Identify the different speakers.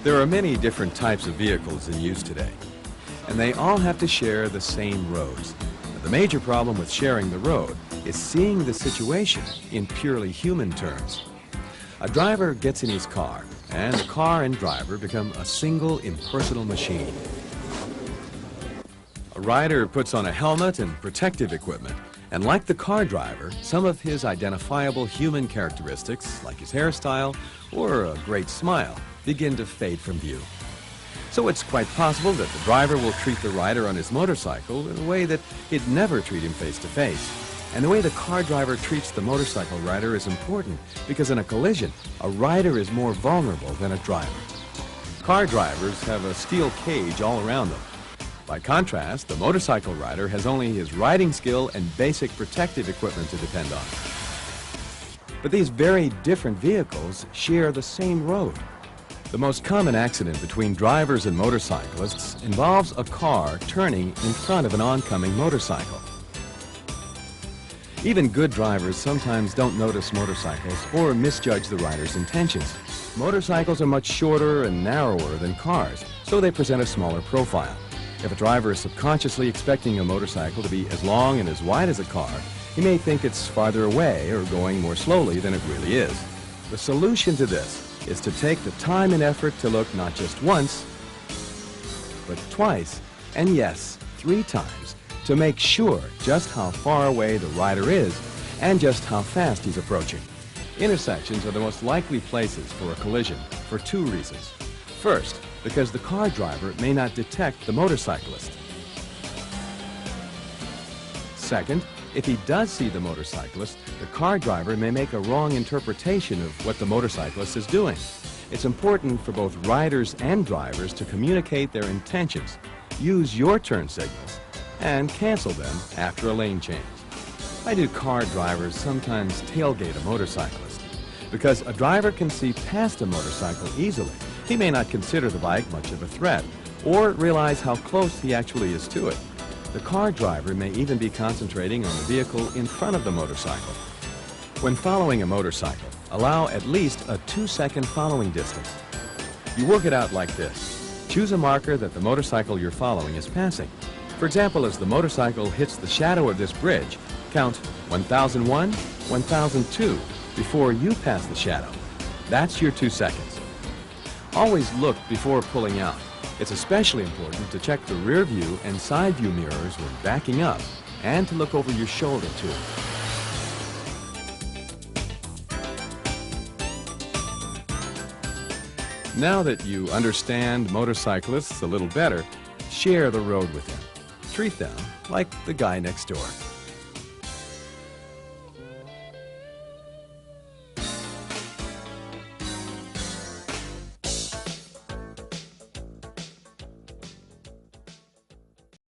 Speaker 1: There are many different types of vehicles in use today, and they all have to share the same roads. But the major problem with sharing the road is seeing the situation in purely human terms. A driver gets in his car, and the car and driver become a single impersonal machine. A rider puts on a helmet and protective equipment, and like the car driver, some of his identifiable human characteristics, like his hairstyle or a great smile, begin to fade from view. So it's quite possible that the driver will treat the rider on his motorcycle in a way that he'd never treat him face to face. And the way the car driver treats the motorcycle rider is important because in a collision, a rider is more vulnerable than a driver. Car drivers have a steel cage all around them. By contrast, the motorcycle rider has only his riding skill and basic protective equipment to depend on. But these very different vehicles share the same road. The most common accident between drivers and motorcyclists involves a car turning in front of an oncoming motorcycle. Even good drivers sometimes don't notice motorcycles or misjudge the rider's intentions. Motorcycles are much shorter and narrower than cars, so they present a smaller profile. If a driver is subconsciously expecting a motorcycle to be as long and as wide as a car, he may think it's farther away or going more slowly than it really is. The solution to this is to take the time and effort to look not just once, but twice, and yes, 3 times, to make sure just how far away the rider is and just how fast he's approaching. Intersections are the most likely places for a collision for 2 reasons. First, because the car driver may not detect the motorcyclist. Second, if he does see the motorcyclist, the car driver may make a wrong interpretation of what the motorcyclist is doing. It's important for both riders and drivers to communicate their intentions, use your turn signals, and cancel them after a lane change. Why do car drivers sometimes tailgate a motorcyclist? Because a driver can see past a motorcycle easily. He may not consider the bike much of a threat or realize how close he actually is to it. The car driver may even be concentrating on the vehicle in front of the motorcycle. When following a motorcycle, allow at least a 2-second following distance. You work it out like this. Choose a marker that the motorcycle you're following is passing. For example, as the motorcycle hits the shadow of this bridge, count 1001, 1002 before you pass the shadow. That's your 2 seconds. Always look before pulling out. It's especially important to check the rear view and side view mirrors when backing up and to look over your shoulder too. Now that you understand motorcyclists a little better, share the road with them. Treat them like the guy next door.